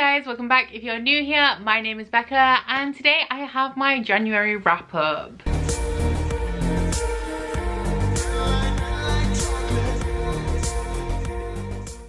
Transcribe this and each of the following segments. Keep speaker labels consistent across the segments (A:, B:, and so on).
A: guys, welcome back. If you're new here, my name is Becca and today I have my January wrap up.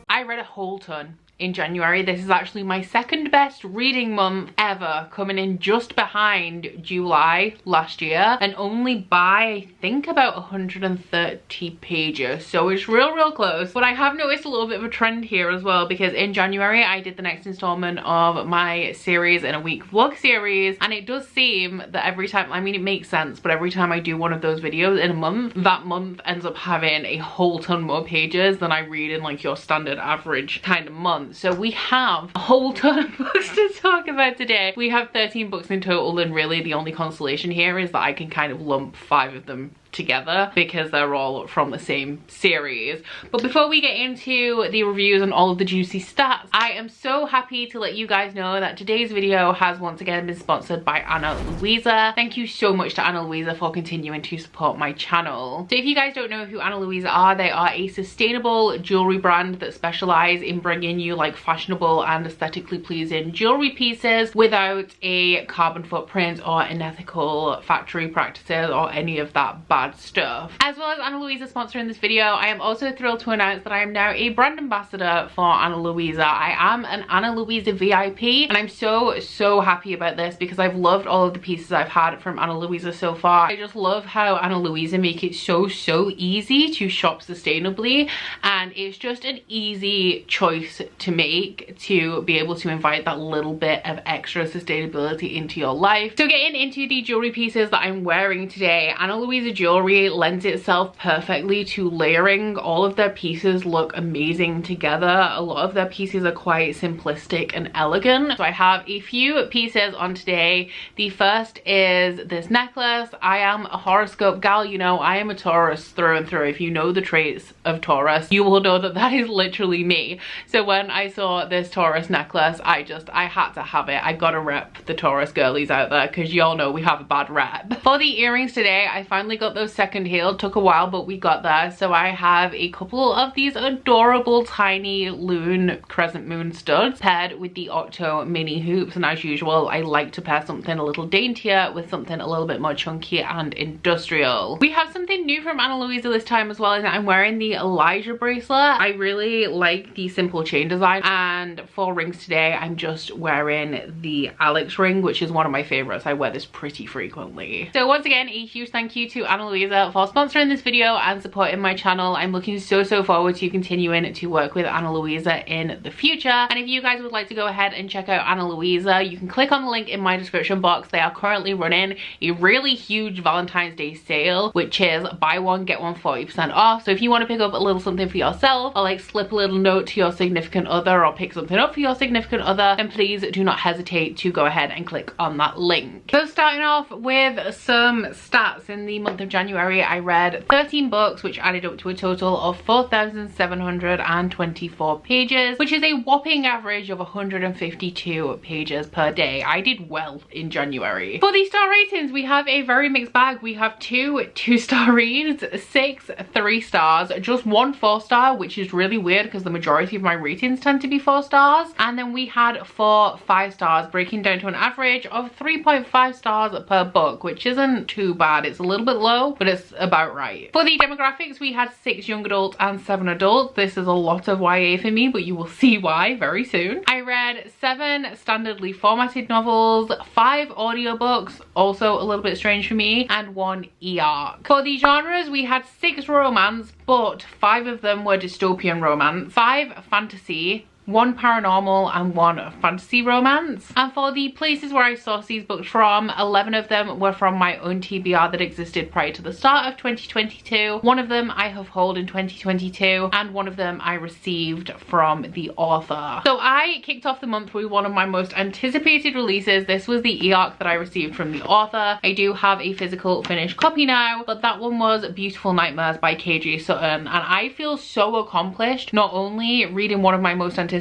A: I read a whole ton in January. This is actually my second best reading month ever, coming in just behind July last year and only by I think about 130 pages, so it's real close. But I have noticed a little bit of a trend here as well, because in January I did the next installment of my series in a week vlog series, and it does seem that every time, I mean it makes sense, but every time I do one of those videos in a month, that month ends up having a whole ton more pages than I read in like your standard average kind of month. So we have a whole ton of books to talk about today. We have 13 books in total, and really the only consolation here is that I can kind of lump 5 of them together because they're all from the same series. But before we get into the reviews and all of the juicy stats, I am so happy to let you guys know that today's video has once again been sponsored by Ana Luisa. Thank you so much to Ana Luisa for continuing to support my channel. So if you guys don't know who Ana Luisa are, they are a sustainable jewelry brand that specialize in bringing you like fashionable and aesthetically pleasing jewelry pieces without a carbon footprint or unethical factory practices or any of that bad stuff. As well as Ana Luisa sponsoring this video, I am also thrilled to announce that I am now a brand ambassador for Ana Luisa. I am an Ana Luisa VIP, and I'm so happy about this because I've loved all of the pieces I've had from Ana Luisa so far. I just love how Ana Luisa make it so easy to shop sustainably, and it's just an easy choice to make to be able to invite that little bit of extra sustainability into your life. So getting into the jewelry pieces that I'm wearing today, Ana Luisa jewelry lends itself perfectly to layering. All of their pieces look amazing together. A lot of their pieces are quite simplistic and elegant. So I have a few pieces on today. The first is this necklace. I am a horoscope gal, you know, I am a Taurus through and through. If you know the traits of Taurus, you will know that that is literally me. So when I saw this Taurus necklace, I had to have it. I gotta rep the Taurus girlies out there because y'all know we have a bad rep. For the earrings today, I finally got those second healed. Took a while, but we got there. So I have a couple of these adorable tiny loon crescent moon studs paired with the Octo mini hoops, and as usual I like to pair something a little daintier with something a little bit more chunky and industrial. We have something new from Ana Luisa this time as well, and I'm wearing the Elijah bracelet. I really like the simple chain design, and for rings today I'm just wearing the Alex ring, which is one of my favorites. I wear this pretty frequently. So once again, a huge thank you to Ana Luisa for sponsoring this video and supporting my channel. I'm looking so forward to continuing to work with Ana Luisa in the future. And if you guys would like to go ahead and check out Ana Luisa, you can click on the link in my description box. They are currently running a really huge Valentine's Day sale, which is buy one get one 40% off. So if you want to pick up a little something for yourself, or like slip a little note to your significant other, or pick something up for your significant other, then please do not hesitate to go ahead and click on that link. So starting off with some stats, in the month of January I read 13 books, which added up to a total of 4,724 pages, which is a whopping average of 152 pages per day. I did well in January. For the star ratings, we have a very mixed bag. We have 2 2-star reads, 6 3 stars, just 1 4-star, which is really weird because the majority of my ratings tend to be 4 stars, and then we had 4 5 stars, breaking down to an average of 3.5 stars per book, which isn't too bad. It's a little bit low, but it's about right. For the demographics, we had 6 young adults and 7 adults. This is a lot of YA for me, but you will see why very soon. I read 7 standardly formatted novels, 5 audiobooks, also a little bit strange for me, and 1 e-arc. For the genres, we had 6 romance, but 5 of them were dystopian romance, 5 fantasy, 1 paranormal and 1 fantasy romance. And for the places where I sourced these books from, 11 of them were from my own TBR that existed prior to the start of 2022. 1 of them I have hauled in 2022, and 1 of them I received from the author. So I kicked off the month with one of my most anticipated releases. This was the e-arc that I received from the author. I do have a physical finished copy now, but that one was Beautiful Nightmares by KJ Sutton, and I feel so accomplished not only reading one of my most anticipated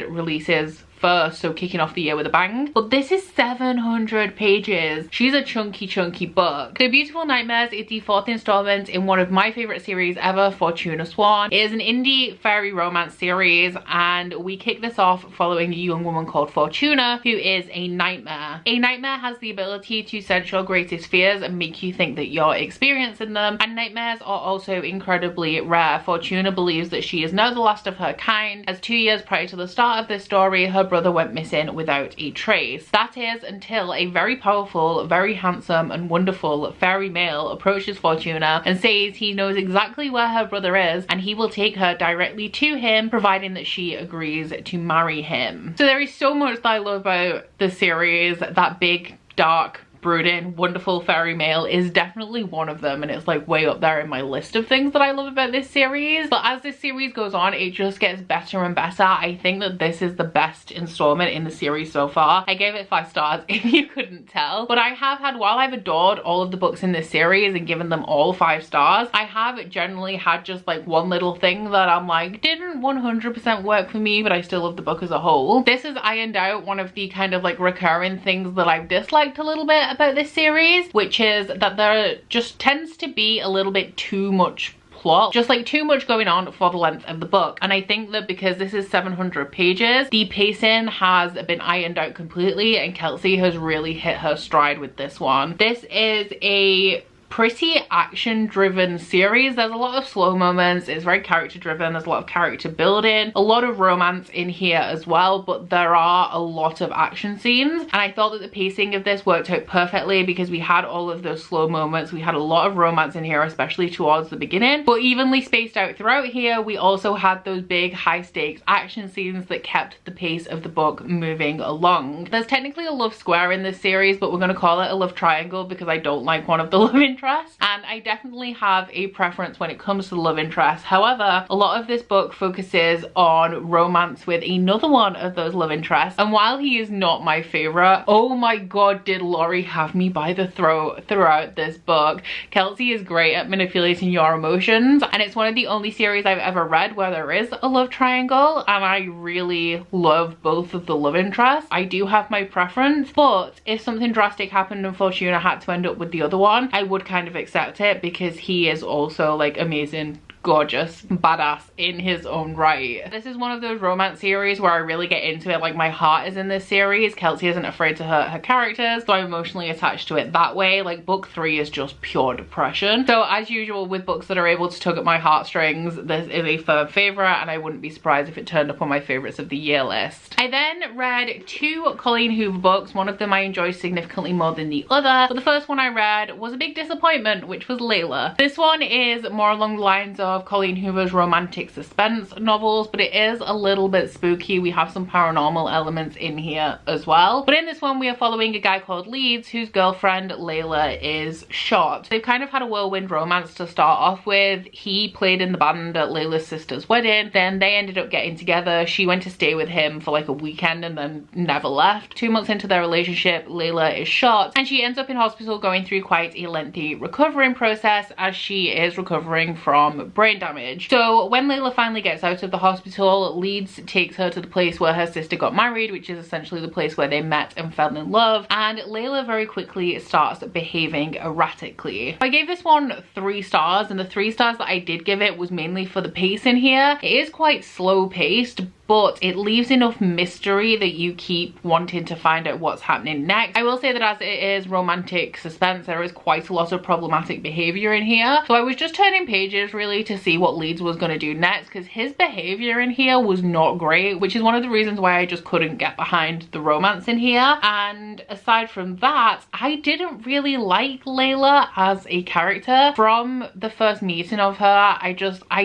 A: releases first, so kicking off the year with a bang. But this is 700 pages. She's a chunky book. The Beautiful Nightmares is the 4th installment in one of my favorite series ever, Fortuna Swan. It is an indie fairy romance series, and we kick this off following a young woman called Fortuna, who is a nightmare. A nightmare has the ability to sense your greatest fears and make you think that you're experiencing them, and nightmares are also incredibly rare. Fortuna believes that she is now the last of her kind, as 2 years prior to the start of this story, her brother went missing without a trace. That is until a very powerful, very handsome and wonderful fairy male approaches Fortuna and says he knows exactly where her brother is and he will take her directly to him, providing that she agrees to marry him. So there is so much that I love about the series. That big, dark, brooding, wonderful fairy male is definitely one of them, and it's like way up there in my list of things that I love about this series. But as this series goes on, it just gets better and better. I think that this is the best installment in the series so far. I gave it 5 stars if you couldn't tell. But I have had, while I've adored all of the books in this series and given them all 5 stars, I have generally had just like one little thing that I'm like, didn't 100% work for me, but I still love the book as a whole. This has ironed out one of the kind of like recurring things that I've disliked a little bit about this series, which is that there just tends to be a little bit too much plot, just like too much going on for the length of the book. And I think that because this is 700 pages, the pacing has been ironed out completely, and Kelsey has really hit her stride with this one. This is a pretty action driven series. There's a lot of slow moments, it's very character driven, there's a lot of character building, a lot of romance in here as well, but there are a lot of action scenes, and I thought that the pacing of this worked out perfectly because we had all of those slow moments, we had a lot of romance in here, especially towards the beginning, but evenly spaced out throughout here we also had those big high stakes action scenes that kept the pace of the book moving along. There's technically a love square in this series, but we're going to call it a love triangle because I don't like one of the love interests, and I definitely have a preference when it comes to the love interest. However, a lot of this book focuses on romance with another one of those love interests, and while he is not my favorite, oh my god, did Laurie have me by the throat throughout this book. Kelsey is great at manipulating your emotions, and it's one of the only series I've ever read where there is a love triangle, and I really love both of the love interests. I do have my preference, but if something drastic happened and Fortuna had to end up with the other one, I would kind of accept it because he is also like amazing, gorgeous, badass in his own right. This is one of those romance series where I really get into it, like my heart is in this series. Kelsey isn't afraid to hurt her characters, so I'm emotionally attached to it that way. Like book 3 is just pure depression. So as usual with books that are able to tug at my heartstrings, this is a firm favorite, and I wouldn't be surprised if it turned up on my favorites of the year list. I then read 2 Colleen Hoover books. One of them I enjoyed significantly more than the other, but the first one I read was a big disappointment, which was Layla. This one is more along the lines of Colleen Hoover's romantic suspense novels, but it is a little bit spooky. We have some paranormal elements in here as well. But in this one we are following a guy called Leeds whose girlfriend Layla is shot. They've kind of had a whirlwind romance to start off with. He played in the band at Layla's sister's wedding, then they ended up getting together. She went to stay with him for like a weekend and then never left. 2 months into their relationship, Layla is shot and she ends up in hospital going through quite a lengthy recovering process as she is recovering from brain damage. So when Layla finally gets out of the hospital, Leeds takes her to the place where her sister got married, which is essentially the place where they met and fell in love, and Layla very quickly starts behaving erratically. I gave this one 3 stars, and the 3 stars that I did give it was mainly for the pace in here. It is quite slow paced, but it leaves enough mystery that you keep wanting to find out what's happening next. I will say that as it is romantic suspense, there is quite a lot of problematic behavior in here. So I was just turning pages really to see what Leeds was going to do next, because his behavior in here was not great, which is one of the reasons why I just couldn't get behind the romance in here. And aside from that, I didn't really like Layla as a character. From the first meeting of her, I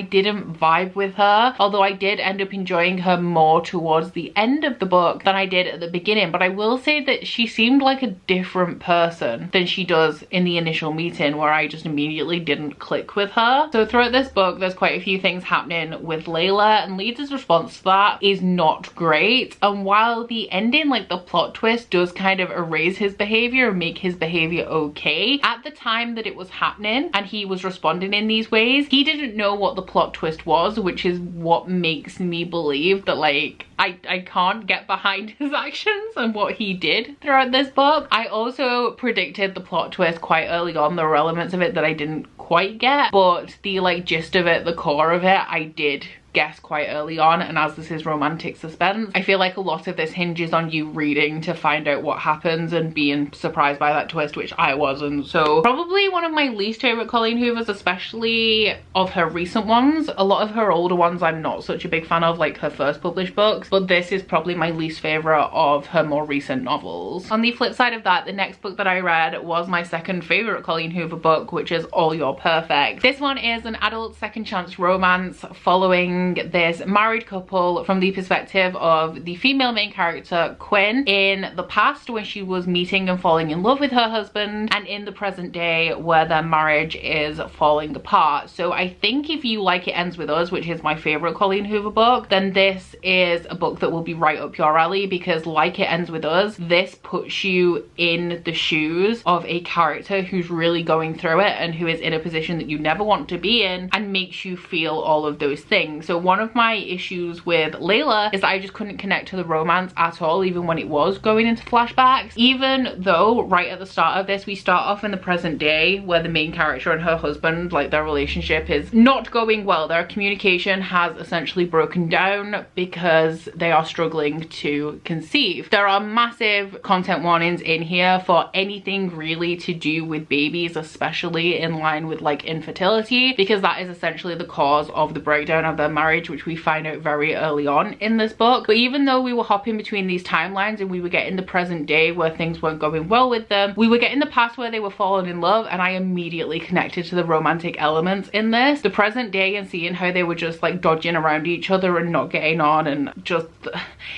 A: didn't vibe with her, although I did end up enjoying her more towards the end of the book than I did at the beginning. But I will say that she seemed like a different person than she does in the initial meeting, where I just immediately didn't click with her. So throughout this book there's quite a few things happening with Layla, and Leeds' response to that is not great. And while the ending, like the plot twist, does kind of erase his behavior and make his behavior okay, at the time that it was happening and he was responding in these ways, he didn't know what the plot twist was, which is what makes me believe that like I can't get behind his actions and what he did throughout this book. I also predicted the plot twist quite early on. There were elements of it that I didn't quite get, but the like gist of it, the core of it, I did guess quite early on. And as this is romantic suspense, I feel like a lot of this hinges on you reading to find out what happens and being surprised by that twist, which I wasn't. So probably one of my least favorite Colleen Hoovers, especially of her recent ones. A lot of her older ones I'm not such a big fan of, like her first published books, but this is probably my least favorite of her more recent novels. On the flip side of that, the next book that I read was my second favorite Colleen Hoover book, which is All You're Perfect. This one is an adult second chance romance following this married couple from the perspective of the female main character Quinn in the past, when she was meeting and falling in love with her husband, and in the present day where their marriage is falling apart. So I think if you like It Ends With Us, which is my favorite Colleen Hoover book, then this is a book that will be right up your alley, because like It Ends With Us, this puts you in the shoes of a character who's really going through it and who is in a position that you never want to be in, and makes you feel all of those things. So one of my issues with Layla is that I just couldn't connect to the romance at all, even when it was going into flashbacks. Even though right at the start of this we start off in the present day where the main character and her husband, like their relationship is not going well. Their communication has essentially broken down because they are struggling to conceive. There are massive content warnings in here for anything really to do with babies, especially in line with like infertility, because that is essentially the cause of the breakdown of their marriage, which we find out very early on in this book. But even though we were hopping between these timelines and we were getting the present day where things weren't going well with them, we were getting the past where they were falling in love, and I immediately connected to the romantic elements in this. The present day and seeing how they were just like dodging around each other and not getting on, and just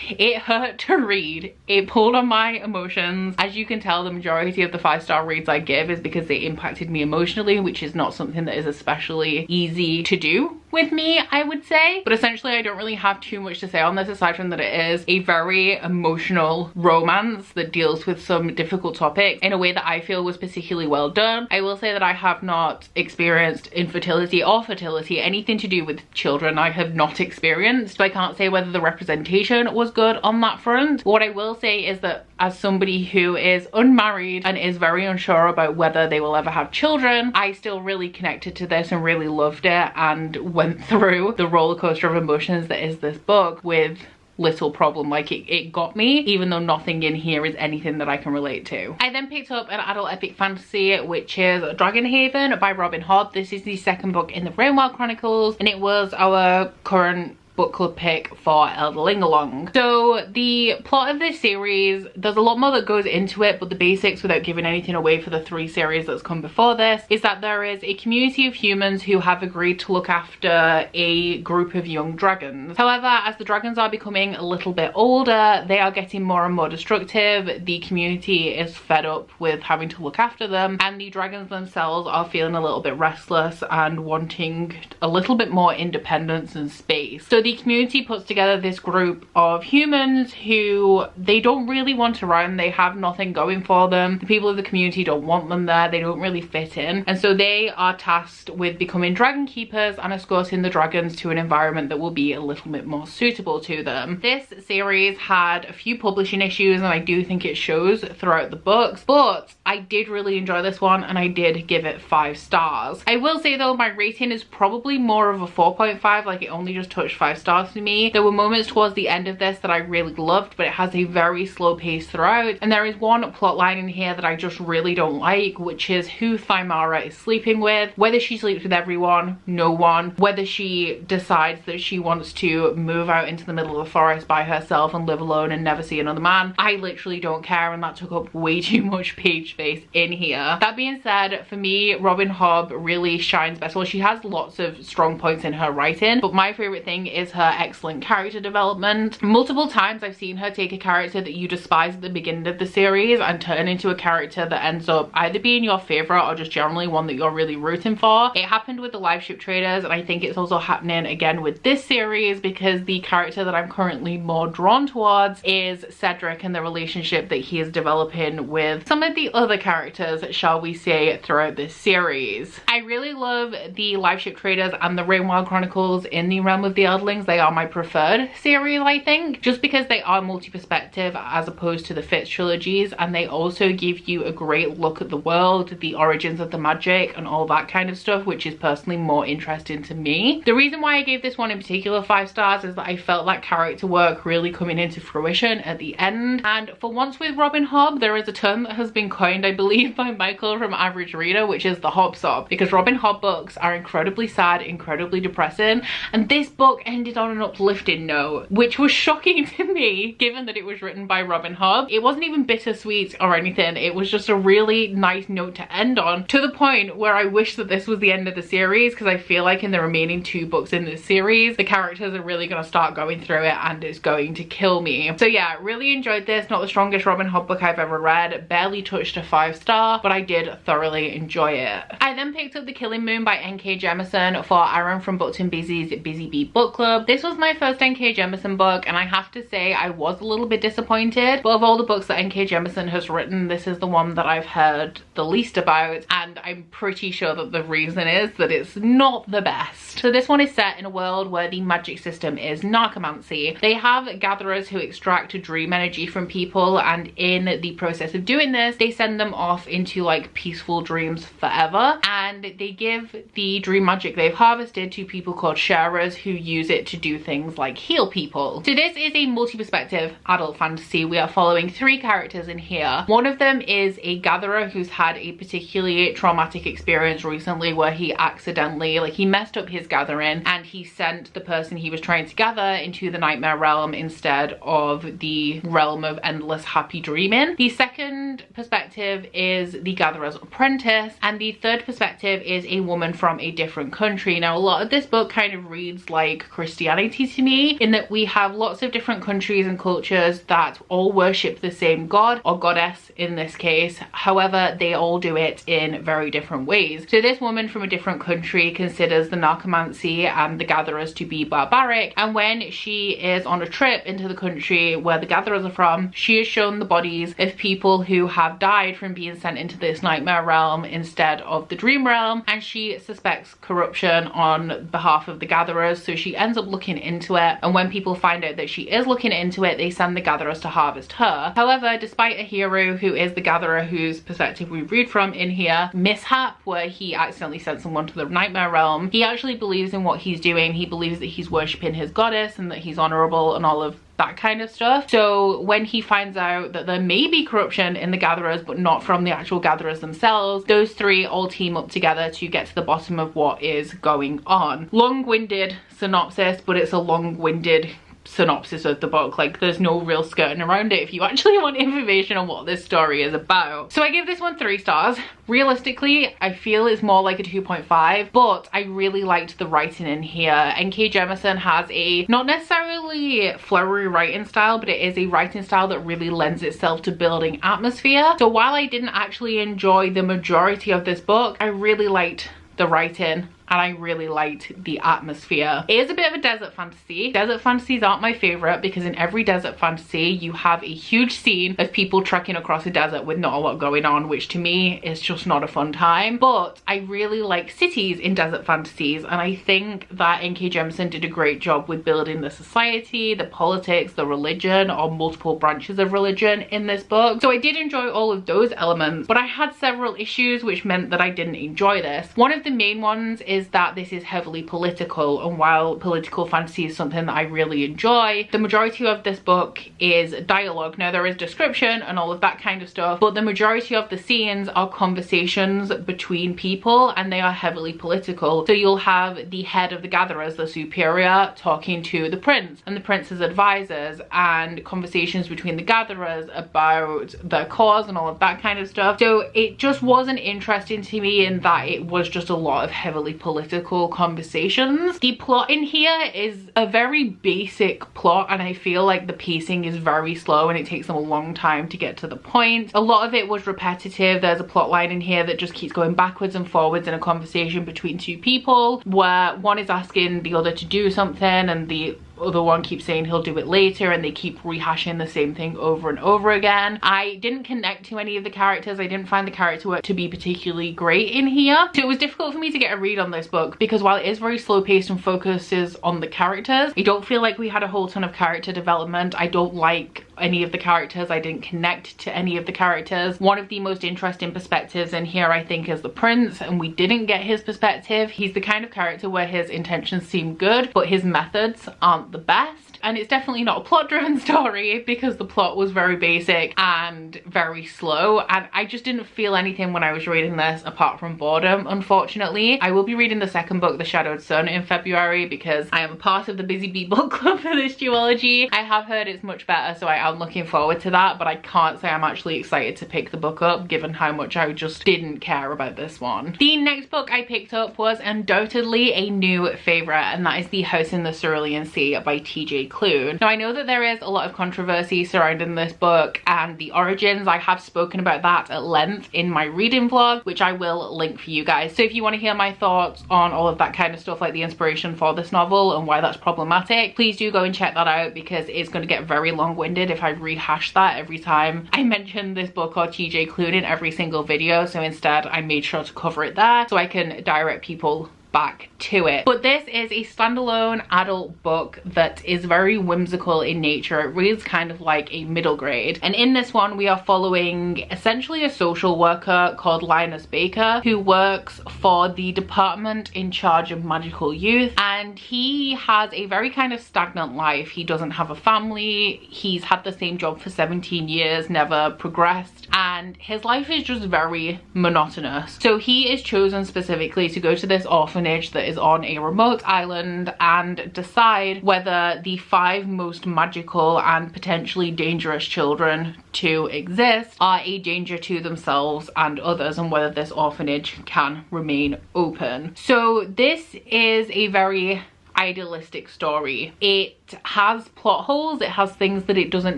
A: it hurt to read. It pulled on my emotions. As you can tell, the majority of the 5-star reads I give is because they impacted me emotionally, which is not something that is especially easy to do with me, I would say. But essentially I don't really have too much to say on this, aside from that it is a very emotional romance that deals with some difficult topics in a way that I feel was particularly well done. I will say that I have not experienced infertility or fertility, anything to do with children I have not experienced, so I can't say whether the representation was good on that front. What I will say is that as somebody who is unmarried and is very unsure about whether they will ever have children, I still really connected to this and really loved it, and went through the roller coaster of emotions that is this book with little problem. Like it got me, even though nothing in here is anything that I can relate to. I then picked up an adult epic fantasy, which is Dragonhaven by Robin Hobb. This is the second book in the Rainwild Chronicles, and it was our current book club pick for Elderling Along. So the plot of this series, there's a lot more that goes into it, but the basics, without giving anything away for the 3 series that's come before this, is that there is a community of humans who have agreed to look after a group of young dragons. However, as the dragons are becoming a little bit older, they are getting more and more destructive. The community is fed up with having to look after them, and the dragons themselves are feeling a little bit restless and wanting a little bit more independence and space. So the community puts together this group of humans who they don't really want around. They have nothing going for them. The people of the community don't want them there. They don't really fit in, and so they are tasked with becoming dragon keepers and escorting the dragons to an environment that will be a little bit more suitable to them. This series had a few publishing issues, and I do think it shows throughout the books, but I did really enjoy this one and I did give it 5 stars. I will say though, my rating is probably more of a 4.5, like it only just touched 5 stars for me. There were moments towards the end of this that I really loved, but it has a very slow pace throughout, and there is one plot line in here that I just really don't like, which is who Thymara is sleeping with. Whether she sleeps with everyone, no one, whether she decides that she wants to move out into the middle of the forest by herself and live alone and never see another man, I literally don't care, and that took up way too much page space in here. That being said, for me, Robin Hobb really shines best. Well, she has lots of strong points in her writing, but my favorite thing is her excellent character development. Multiple times I've seen her take a character that you despise at the beginning of the series and turn into a character that ends up either being your favorite or just generally one that you're really rooting for. It happened with the Live Ship Traders, and I think it's also happening again with this series, because the character that I'm currently more drawn towards is Cedric and the relationship that he is developing with some of the other characters, shall we say, throughout this series. I really love the Live Ship Traders and the Rainwild Chronicles in the realm of the Elderling siblings, they are my preferred series, I think, just because they are multi-perspective as opposed to the Fitz trilogies, and they also give you a great look at the world, the origins of the magic and all that kind of stuff, which is personally more interesting to me. The reason why I gave this one in particular 5 stars is that I felt that character work really coming into fruition at the end. And for once with Robin Hobb, there is a term that has been coined, I believe, by Michael from Average Reader, which is the Hobb sob, because Robin Hobb books are incredibly sad, incredibly depressing, and this book ended on an uplifting note, which was shocking to me given that it was written by Robin Hobb. It wasn't even bittersweet or anything, it was just a really nice note to end on, to the point where I wish that this was the end of the series, because I feel like in the remaining 2 books in this series the characters are really going to start going through it and it's going to kill me. So yeah, really enjoyed this. Not the strongest Robin Hobb book I've ever read, barely touched a 5-star, but I did thoroughly enjoy it. I then picked up The Killing Moon by N.K. Jemisin for Aaron from Buckton Busy's Busy Bee Book Club. This was my first N.K. Jemisin book, and I have to say I was a little bit disappointed, but of all the books that N.K. Jemisin has written, this is the one that I've heard the least about, and I'm pretty sure that the reason is that it's not the best. So this one is set in a world where the magic system is narcomancy. They have gatherers who extract dream energy from people, and in the process of doing this they send them off into like peaceful dreams forever, and they give the dream magic they've harvested to people called sharers who use it to do things like heal people. So this is a multi-perspective adult fantasy. We are following 3 characters in here. One of them is a gatherer who's had a particularly traumatic experience recently where he accidentally, like, he messed up his gathering and he sent the person he was trying to gather into the nightmare realm instead of the realm of endless happy dreaming. The second perspective is the gatherer's apprentice, and the third perspective is a woman from a different country. Now a lot of this book kind of reads like Christianity to me, in that we have lots of different countries and cultures that all worship the same god or goddess in this case, however they all do it in very different ways. So this woman from a different country considers the narcomancy and the gatherers to be barbaric, and when she is on a trip into the country where the gatherers are from, she is shown the bodies of people who have died from being sent into this nightmare realm instead of the dream realm, and she suspects corruption on behalf of the gatherers, so she ends up looking into it, and when people find out that she is looking into it, they send the gatherers to harvest her. However, despite a hero who is the gatherer whose perspective we read from in here, mishap where he accidentally sent someone to the nightmare realm, he actually believes in what he's doing. He believes that he's worshipping his goddess and that he's honorable and all of that kind of stuff. So when he finds out that there may be corruption in the gatherers but not from the actual gatherers themselves, those 3 all team up together to get to the bottom of what is going on. Long-winded synopsis, but it's a long-winded synopsis of the book. Like, there's no real skirting around it if you actually want information on what this story is about. So I give this one 3 stars. Realistically, I feel it's more like a 2.5, but I really liked the writing in here. N.K. Jemisin has a not necessarily flowery writing style, but it is a writing style that really lends itself to building atmosphere. So while I didn't actually enjoy the majority of this book, I really liked the writing and I really liked the atmosphere. It is a bit of a desert fantasy. Desert fantasies aren't my favorite because in every desert fantasy you have a huge scene of people trekking across a desert with not a lot going on, which to me is just not a fun time. But I really like cities in desert fantasies, and I think that N.K. Jemisin did a great job with building the society, the politics, the religion, or multiple branches of religion in this book. So I did enjoy all of those elements, but I had several issues which meant that I didn't enjoy this. One of the main ones is that this is heavily political, and while political fantasy is something that I really enjoy, the majority of this book is dialogue. Now there is description and all of that kind of stuff, but the majority of the scenes are conversations between people and they are heavily political. So you'll have the head of the gatherers, the superior, talking to the prince and the prince's advisors, and conversations between the gatherers about their cause and all of that kind of stuff. So it just wasn't interesting to me in that it was just a lot of heavily political conversations. The plot in here is a very basic plot, and I feel like the pacing is very slow and it takes them a long time to get to the point. A lot of it was repetitive. There's a plot line in here that just keeps going backwards and forwards in a conversation between 2 people where one is asking the other to do something and the other one keeps saying he'll do it later, and they keep rehashing the same thing over and over again. I didn't connect to any of the characters. I didn't find the character work to be particularly great in here. So it was difficult for me to get a read on this book, because while it is very slow paced and focuses on the characters, I don't feel like we had a whole ton of character development. I don't like any of the characters. I didn't connect to any of the characters. One of the most interesting perspectives in here, I think, is the prince, and we didn't get his perspective. He's the kind of character where his intentions seem good, but his methods aren't the best. And it's definitely not a plot driven story, because the plot was very basic and very slow, and I just didn't feel anything when I was reading this apart from boredom, unfortunately. I will be reading the second book, The Shadowed Sun, in February, because I am a part of the Busy Bee book club for this duology. I have heard it's much better, so I am looking forward to that, but I can't say I'm actually excited to pick the book up given how much I just didn't care about this one. The next book I picked up was undoubtedly a new favourite, and that is The House in the Cerulean Sea by TJ Klune. Now, I know that there is a lot of controversy surrounding this book and the origins. I have spoken about that at length in my reading vlog, which I will link for you guys. So if you want to hear my thoughts on all of that kind of stuff, like the inspiration for this novel and why that's problematic, please do go and check that out, because it's going to get very long-winded if I rehash that every time I mention this book or TJ Klune in every single video. So instead, I made sure to cover it there so I can direct people back to it. But this is a standalone adult book that is very whimsical in nature. It reads kind of like a middle grade, and in this one we are following essentially a social worker called Linus Baker, who works for the department in charge of magical youth, and he has a very kind of stagnant life. He doesn't have a family, he's had the same job for 17 years, never progressed, and his life is just very monotonous. So he is chosen specifically to go to this orphanage that is on a remote island and decide whether the 5 most magical and potentially dangerous children to exist are a danger to themselves and others, and whether this orphanage can remain open. So this is a very idealistic story. It has plot holes, it has things that it doesn't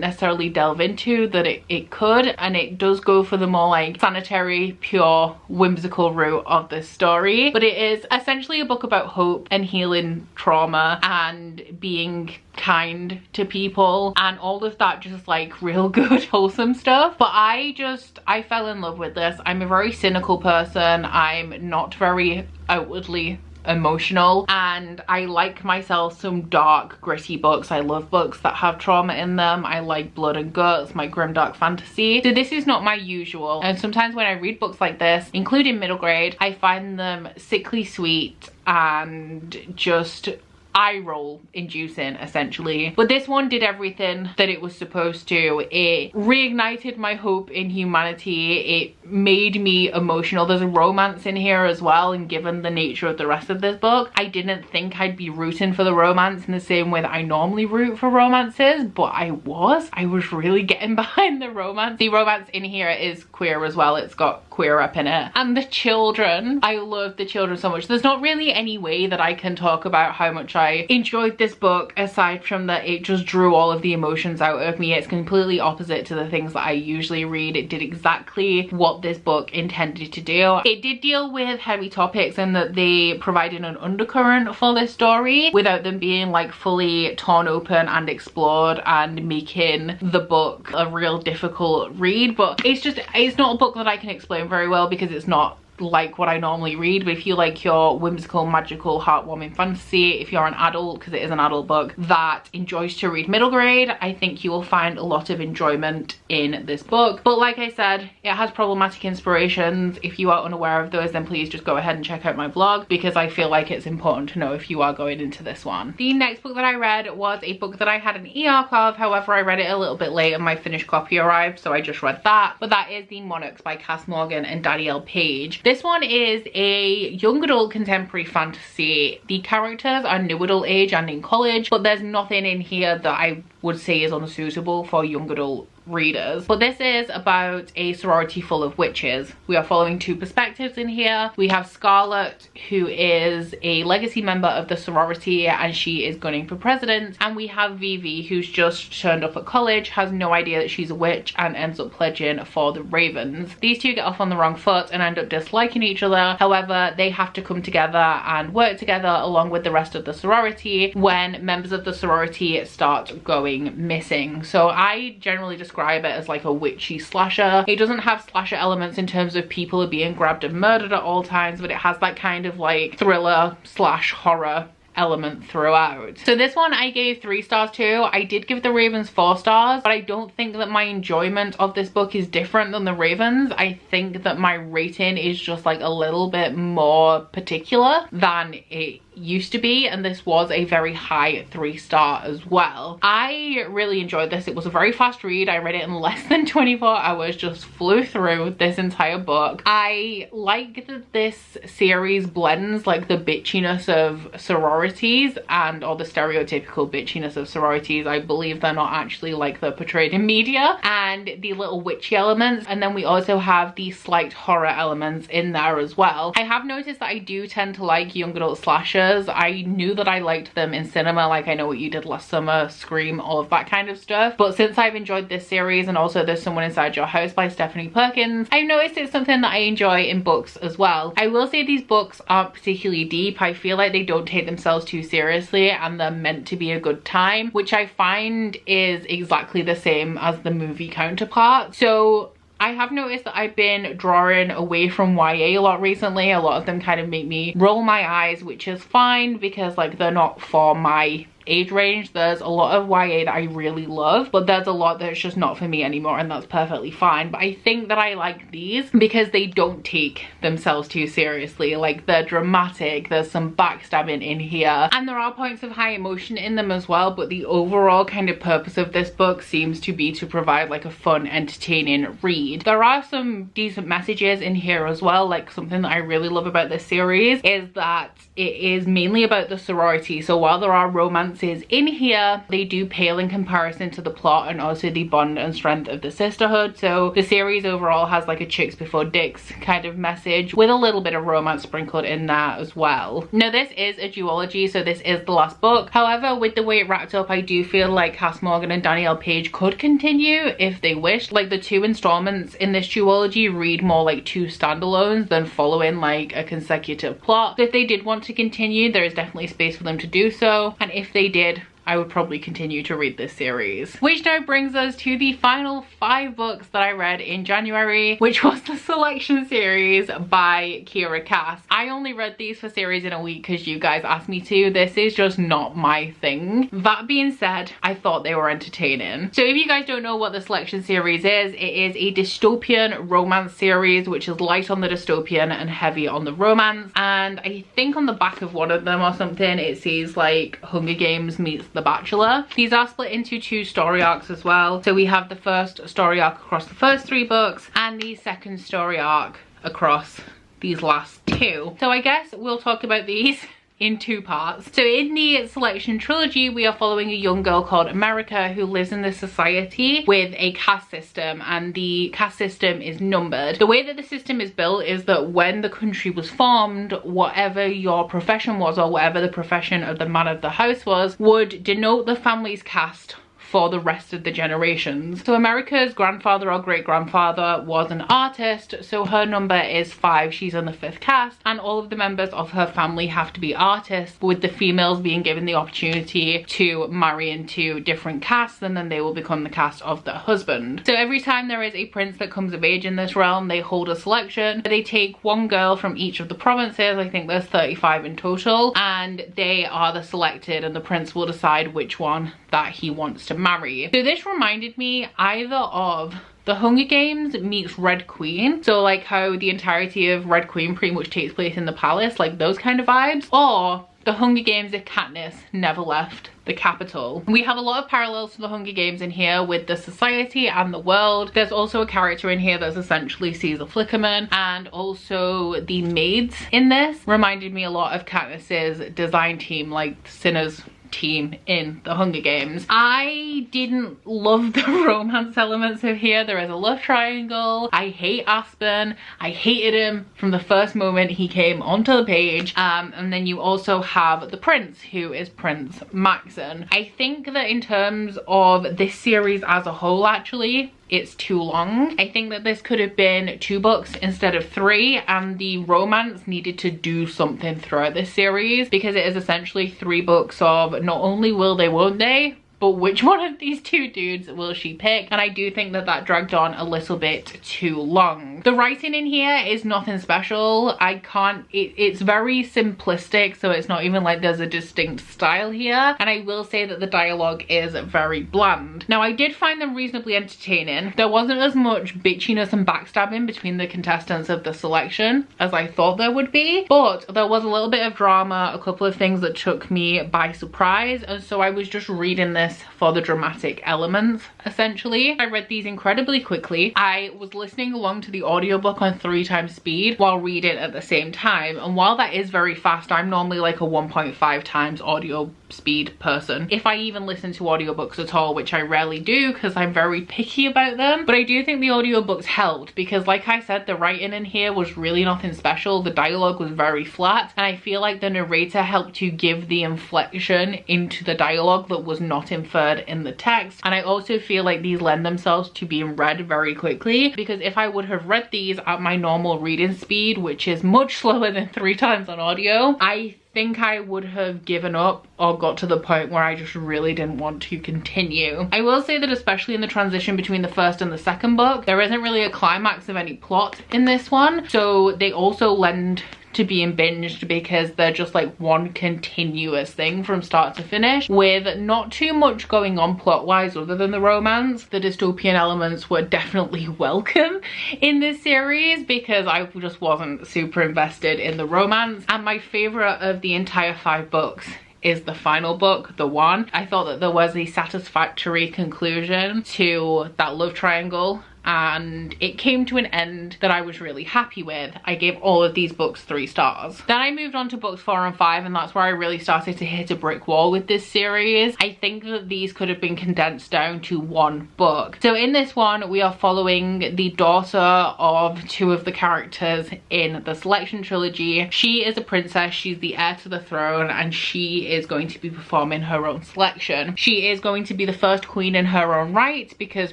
A: necessarily delve into that it could, and it does go for the more like sanitary, pure, whimsical route of this story. But it is essentially a book about hope and healing trauma and being kind to people and all of that, just like real good wholesome stuff. But I fell in love with this. I'm a very cynical person. I'm not very outwardly emotional, and I like myself some dark, gritty books. I love books that have trauma in them. I like blood and guts, my grimdark fantasy. So this is not my usual, and sometimes when I read books like this, including middle grade, I find them sickly sweet and just eye roll inducing, essentially. But this one did everything that it was supposed to. It reignited my hope in humanity. It made me emotional. There's a romance in here as well, and given the nature of the rest of this book, I didn't think I'd be rooting for the romance in the same way that I normally root for romances, but I was really getting behind the romance. The romance in here is queer as well. It's got queer up in it. And the children, I love the children so much. There's not really any way that I can talk about how much I enjoyed this book aside from that it just drew all of the emotions out of me. It's completely opposite to the things that I usually read. It did exactly what this book intended to do. It did deal with heavy topics in that they provided an undercurrent for this story without them being like fully torn open and explored and making the book a real difficult read. But it's not a book that I can explain very well because it's not like what I normally read. But if you like your whimsical, magical, heartwarming fantasy, if you're an adult, because it is an adult book that enjoys to read middle grade, I think you will find a lot of enjoyment in this book. But like I said, it has problematic inspirations. If you are unaware of those, then please just go ahead and check out my vlog, because I feel like it's important to know if you are going into this one. The next book that I read was a book that I had an e-arc of. However, I read it a little bit late and my finished copy arrived, so I just read that. But that is The Monarchs by Cass Morgan and Danielle Page. This one is a young adult contemporary fantasy. The characters are new adult age and in college, but there's nothing in here that I would say is unsuitable for young adult readers. But this is about a sorority full of witches. We are following two perspectives in here. We have Scarlet, who is a legacy member of the sorority and she is gunning for president, and we have Vivi, who's just turned up at college, has no idea that she's a witch and ends up pledging for the Ravens. These two get off on the wrong foot and end up disliking each other. However, they have to come together and work together along with the rest of the sorority when members of the sorority start going missing. So I generally describe it as like a witchy slasher. It doesn't have slasher elements in terms of people are being grabbed and murdered at all times, but it has that kind of like thriller slash horror element throughout. So this one I gave 3 stars to. I did give the Ravens 4 stars, but I don't think that my enjoyment of this book is different than the Ravens. I think that my rating is just like a little bit more particular than it used to be, and this was a very high 3-star as well. I really enjoyed this. It was a very fast read. I read it in less than 24 hours, just flew through this entire book. I like that this series blends like the bitchiness of sororities and or the stereotypical bitchiness of sororities. I believe they're not actually like they're portrayed in media, and the little witchy elements, and then we also have the slight horror elements in there as well. I have noticed that I do tend to like young adult slashers. I knew that I liked them in cinema, like I Know What You Did Last Summer, Scream, all of that kind of stuff. But since I've enjoyed this series, and also There's Someone Inside Your House by Stephanie Perkins, I've noticed it's something that I enjoy in books as well. I will say these books aren't particularly deep. I feel like they don't take themselves too seriously and they're meant to be a good time, which I find is exactly the same as the movie counterpart. So I have noticed that I've been drawing away from YA a lot recently. A lot of them kind of make me roll my eyes, which is fine because like they're not for my age range. There's a lot of YA that I really love, but there's a lot that's just not for me anymore, and that's perfectly fine. But I think that I like these because they don't take themselves too seriously. Like they're dramatic, there's some backstabbing in here, and there are points of high emotion in them as well, but the overall kind of purpose of this book seems to be to provide like a fun, entertaining read. There are some decent messages in here as well. Like something that I really love about this series is that it is mainly about the sorority. So while there are romances in here, they do pale in comparison to the plot and also the bond and strength of the sisterhood. So the series overall has like a chicks before dicks kind of message with a little bit of romance sprinkled in there as well. Now this is a duology, so this is the last book. However, with the way it wrapped up, I do feel like Cass Morgan and Danielle Page could continue if they wished. Like the 2 installments in this duology read more like 2 standalones than following like a consecutive plot. So if they did want to continue, there is definitely space for them to do so, and if they did, I would probably continue to read this series. Which now brings us to the final 5 books that I read in January, which was the Selection series by Kiera Cass. I only read these for series in a week because you guys asked me to. This is just not my thing. That being said, I thought they were entertaining. So if you guys don't know what the Selection series is, it is a dystopian romance series which is light on the dystopian and heavy on the romance. And I think on the back of one of them or something it says like Hunger Games meets The Bachelor. These are split into 2 story arcs as well. So we have the first story arc across the first 3 books and the second story arc across these last 2. So I guess we'll talk about these in 2 parts. So in the Selection trilogy, we are following a young girl called America who lives in this society with a caste system, and the caste system is numbered. The way that the system is built is that when the country was formed, whatever your profession was or whatever the profession of the man of the house was would denote the family's caste for the rest of the generations. So America's grandfather or great-grandfather was an artist, so her number is 5. She's in the 5th caste, and all of the members of her family have to be artists, with the females being given the opportunity to marry into different castes, and then they will become the caste of their husband. So every time there is a prince that comes of age in this realm, they hold a selection. They take 1 girl from each of the provinces, I think there's 35 in total, and they are the selected, and the prince will decide which one that he wants to marry. So this reminded me either of The Hunger Games meets Red Queen, so like how the entirety of Red Queen pretty much takes place in the palace, like those kind of vibes, or The Hunger Games if Katniss never left the capital. We have a lot of parallels to The Hunger Games in here with the society and the world. There's also a character in here that's essentially Caesar Flickerman, and also the maids in this reminded me a lot of Katniss's design team, like Cinna's team in the Hunger Games. I didn't love the romance elements of here. There is a love triangle. I hate Aspen. I hated him from the first moment he came onto the page. And then you also have the prince, who is Prince Maxon. I think that in terms of this series as a whole, actually, it's too long. I think that this could have been 2 books instead of 3, and the romance needed to do something throughout this series, because it is essentially 3 books of not only will they, won't they, but which one of these 2 dudes will she pick? And I do think that that dragged on a little bit too long. The writing in here is nothing special. It's very simplistic, so it's not even like there's a distinct style here. And I will say that the dialogue is very bland. Now, I did find them reasonably entertaining. There wasn't as much bitchiness and backstabbing between the contestants of the selection as I thought there would be, but there was a little bit of drama, a couple of things that took me by surprise, and so I was just reading this for the dramatic elements, essentially. I read these incredibly quickly. I was listening along to the audiobook on 3 times speed while reading at the same time, and while that is very fast, I'm normally like a 1.5 times audio speed person, if I even listen to audiobooks at all, which I rarely do because I'm very picky about them. But I do think the audiobooks helped, because like I said, the writing in here was really nothing special. The dialogue was very flat, and I feel like the narrator helped to give the inflection into the dialogue that was not inferred in the text. And I also feel like these lend themselves to being read very quickly, because if I would have read these at my normal reading speed, which is much slower than 3 times on audio, I think I would have given up or got to the point where I just really didn't want to continue. I will say that especially in the transition between the first and the second book, there isn't really a climax of any plot in this one, so they also lend to being binged because they're just like one continuous thing from start to finish, with not too much going on plot wise other than the romance. The dystopian elements were definitely welcome in this series because I just wasn't super invested in the romance, and my favorite of the entire 5 books is the final book, the one. I thought that there was a satisfactory conclusion to that love triangle, and it came to an end that I was really happy with. I gave all of these books 3 stars. Then I moved on to books 4 and 5, and that's where I really started to hit a brick wall with this series. I think that these could have been condensed down to 1 book. So in this one, we are following the daughter of 2 of the characters in the Selection trilogy. She is a princess, she's the heir to the throne, and she is going to be performing her own selection. She is going to be the first queen in her own right, because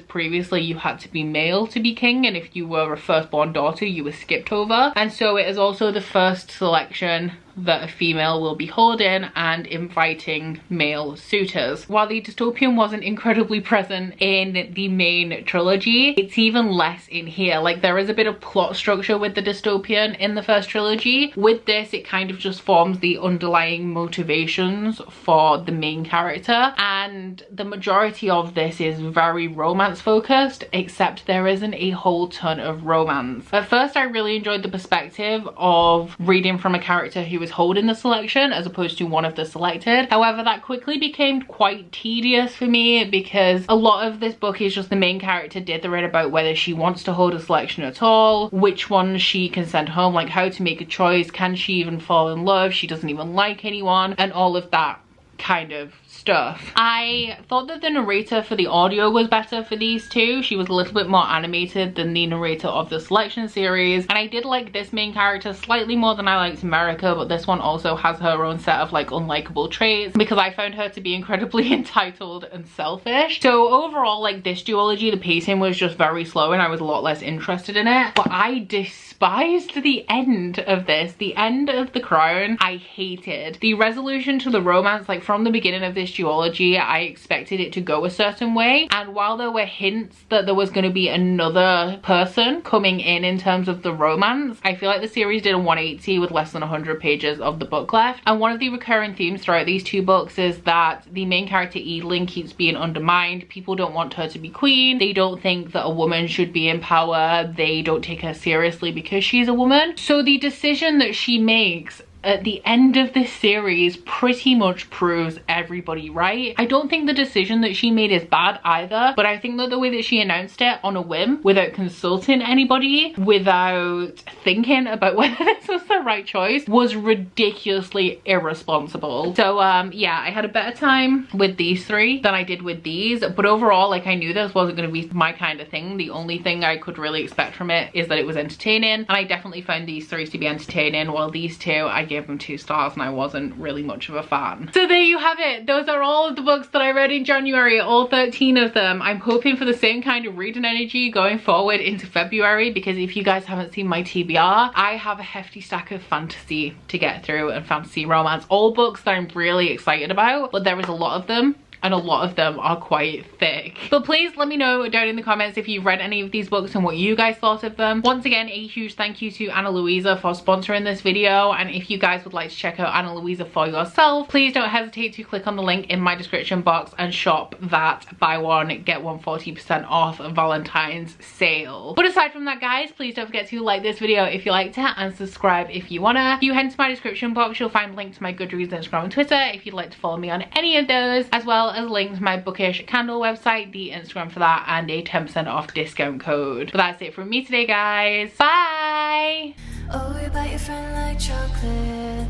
A: previously you had to be male to be king, and if you were a firstborn daughter you were skipped over. And so it is also the first selection that a female will be holding and inviting male suitors. While the dystopian wasn't incredibly present in the main trilogy, it's even less in here. Like, there is a bit of plot structure with the dystopian in the first trilogy. With this, it kind of just forms the underlying motivations for the main character, and the majority of this is very romance focused, except there isn't a whole ton of romance. At first, I really enjoyed the perspective of reading from a character who was holding the selection as opposed to one of the selected. However, that quickly became quite tedious for me, because a lot of this book is just the main character dithering about whether she wants to hold a selection at all, which ones she can send home, like how to make a choice, can she even fall in love, she doesn't even like anyone, and all of that kind of stuff. I thought that the narrator for the audio was better for these 2. She was a little bit more animated than the narrator of the Selection series, and I did like this main character slightly more than I liked America, but this one also has her own set of like unlikable traits, because I found her to be incredibly entitled and selfish. So overall, like, this duology, the pacing was just very slow and I was a lot less interested in it. But I despised the end of this. The end of The Crown, I hated. The resolution to the romance, like from the beginning of this duology, I expected it to go a certain way, and while there were hints that there was going to be another person coming in terms of the romance, I feel like the series did a 180 with less than 100 pages of the book left. And one of the recurring themes throughout these 2 books is that the main character Evelyn keeps being undermined. People don't want her to be queen, they don't think that a woman should be in power, they don't take her seriously because she's a woman. So the decision that she makes at the end of this series pretty much proves everybody right. I don't think the decision that she made is bad either, but I think that the way that she announced it on a whim, without consulting anybody, without thinking about whether this was the right choice, was ridiculously irresponsible. So yeah, I had a better time with these three than I did with these, but overall, like, I knew this wasn't going to be my kind of thing. The only thing I could really expect from it is that it was entertaining, and I definitely found these three to be entertaining, while these two, I gave them 2 stars and I wasn't really much of a fan. So there you have it. Those are all of the books that I read in January, all 13 of them. I'm hoping for the same kind of reading energy going forward into February, because if you guys haven't seen my TBR, I have a hefty stack of fantasy to get through and fantasy romance, all books that I'm really excited about, but there is a lot of them, and a lot of them are quite thick. But please let me know down in the comments if you've read any of these books and what you guys thought of them. Once again, a huge thank you to Ana Luisa for sponsoring this video, and if you guys would like to check out Ana Luisa for yourself, please don't hesitate to click on the link in my description box and shop that buy one get one 40% off Valentine's sale. But aside from that, guys, please don't forget to like this video if you liked it, and subscribe if you wanna. If you head to my description box, you'll find links to my Goodreads, Instagram and Twitter if you'd like to follow me on any of those, as well as links to my Bookish candle website, the Instagram for that, and a 10% off discount code. But that's it from me today, guys. Bye!
B: Oh, you bite your friend like chocolate.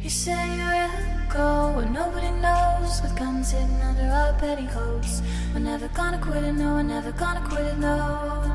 B: You say you'll go where nobody knows, with guns hidden under our petticoats. We're never gonna quit it, no, we're never gonna quit it, no.